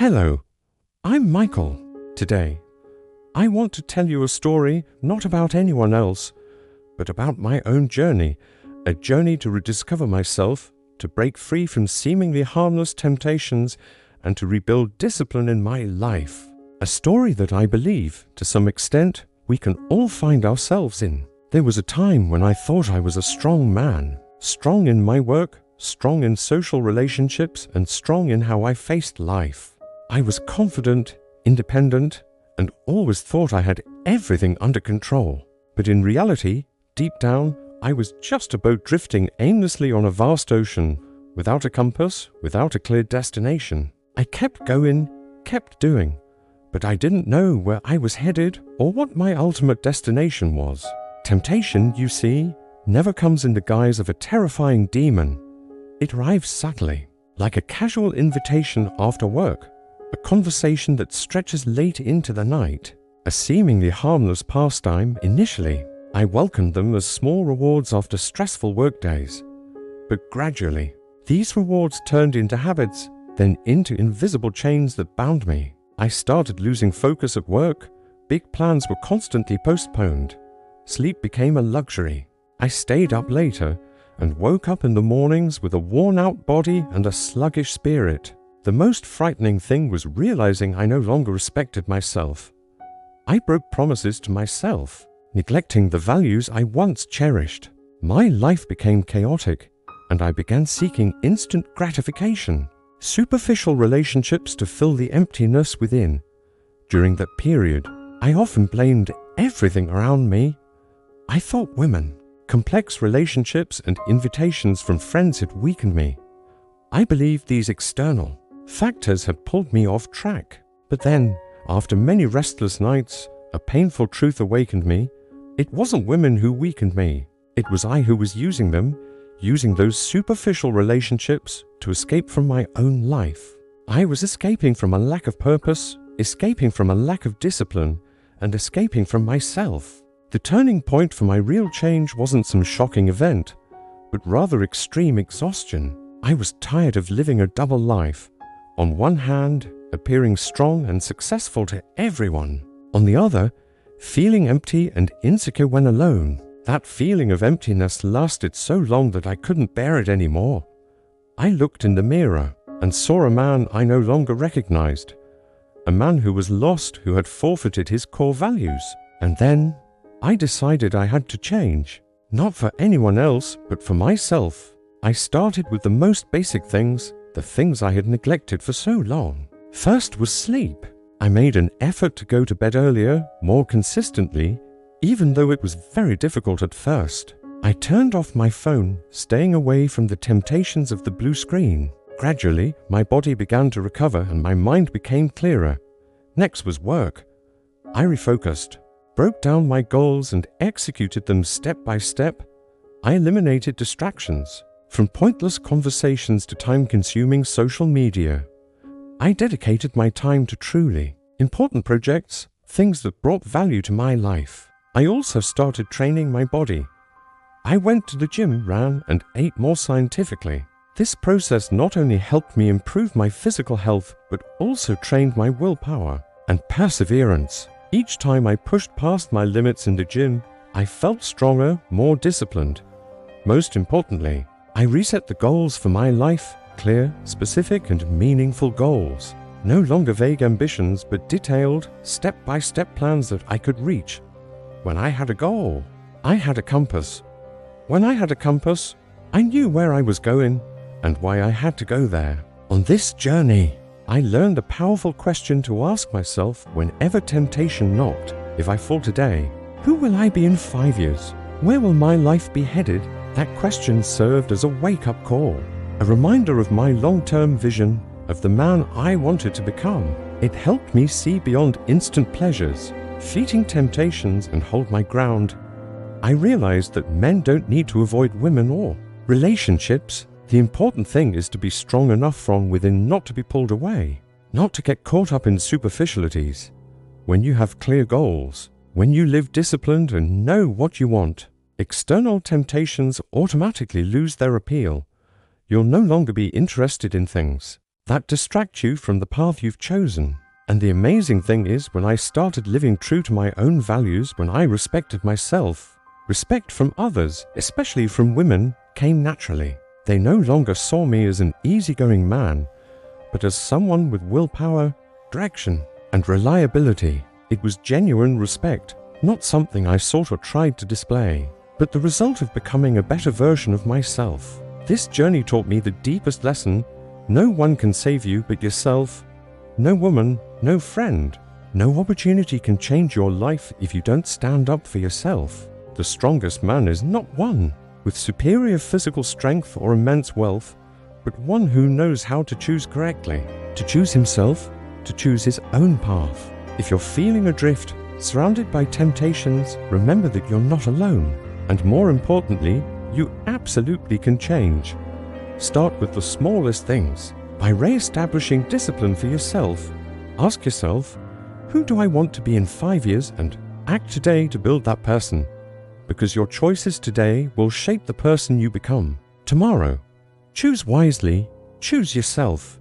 Hello, I'm Michael. Today, I want to tell you a story not about anyone else, but about my own journey, a journey to rediscover myself, to break free from seemingly harmless temptations, and to rebuild discipline in my life. A story that I believe, to some extent, we can all find ourselves in. There was a time when I thought I was a strong man, strong in my work, strong in social relationships, and strong in how I faced life. I was confident, independent, and always thought I had everything under control. But in reality, deep down, I was just a boat drifting aimlessly on a vast ocean, without a compass, without a clear destination. I kept going, kept doing, but I didn't know where I was headed or what my ultimate destination was. Temptation, you see, never comes in the guise of a terrifying demon. It arrives subtly, like a casual invitation after work, a conversation that stretches late into the night, a seemingly harmless pastime initially. I welcomed them as small rewards after stressful workdays. But gradually, these rewards turned into habits, then into invisible chains that bound me. I started losing focus at work, big plans were constantly postponed, sleep became a luxury. I stayed up later and woke up in the mornings with a worn-out body and a sluggish spirit. The most frightening thing was realizing I no longer respected myself. I broke promises to myself, neglecting the values I once cherished. My life became chaotic, and I began seeking instant gratification, superficial relationships to fill the emptiness within. During that period, I often blamed everything around me. I thought women, complex relationships, and invitations from friends had weakened me. I believed these external factors had pulled me off track. But then, after many restless nights, a painful truth awakened me. It wasn't women who weakened me. It was I who was using them, using those superficial relationships to escape from my own life. I was escaping from a lack of purpose, escaping from a lack of discipline, and escaping from myself. The turning point for my real change wasn't some shocking event, but rather extreme exhaustion. I was tired of living a double life. On one hand, appearing strong and successful to everyone. On the other, feeling empty and insecure when alone. That feeling of emptiness lasted so long that I couldn't bear it anymore. I looked in the mirror and saw a man I no longer recognized. A man who was lost, who had forfeited his core values. And then, I decided I had to change. Not for anyone else, but for myself. I started with the most basic things, the things I had neglected for so long. First was sleep. I made an effort to go to bed earlier, more consistently, even though it was very difficult at first. I turned off my phone, staying away from the temptations of the blue screen. Gradually, my body began to recover and my mind became clearer. Next was work. I refocused, broke down my goals and executed them step by step. I eliminated distractions, from pointless conversations to time-consuming social media. I dedicated my time to truly important projects, things that brought value to my life. I also started training my body. I went to the gym, ran, and ate more scientifically. This process not only helped me improve my physical health, but also trained my willpower and perseverance. Each time I pushed past my limits in the gym, I felt stronger, more disciplined. Most importantly, I reset the goals for my life, clear, specific, and meaningful goals. No longer vague ambitions, but detailed, step-by-step plans that I could reach. When I had a goal, I had a compass. When I had a compass, I knew where I was going and why I had to go there. On this journey, I learned a powerful question to ask myself whenever temptation knocked. If I fall today, who will I be in 5 years? Where will my life be headed? That question served as a wake-up call, a reminder of my long-term vision, of the man I wanted to become. It helped me see beyond instant pleasures, fleeting temptations, and hold my ground. I realized that men don't need to avoid women or relationships. The important thing is to be strong enough from within not to be pulled away, not to get caught up in superficialities. When you have clear goals, when you live disciplined and know what you want, external temptations automatically lose their appeal. You'll no longer be interested in things that distract you from the path you've chosen. And the amazing thing is, when I started living true to my own values, when I respected myself, respect from others, especially from women, came naturally. They no longer saw me as an easygoing man, but as someone with willpower, direction, and reliability. It was genuine respect, not something I sought or tried to display, but the result of becoming a better version of myself. This journey taught me the deepest lesson: no one can save you but yourself. No woman, no friend, no opportunity can change your life if you don't stand up for yourself. The strongest man is not one with superior physical strength or immense wealth, but one who knows how to choose correctly, to choose himself, to choose his own path. If you're feeling adrift, surrounded by temptations, remember that you're not alone. And more importantly, you absolutely can change. Start with the smallest things. By re-establishing discipline for yourself, ask yourself, who do I want to be in 5 years, and act today to build that person. Because your choices today will shape the person you become tomorrow. Choose wisely, choose yourself.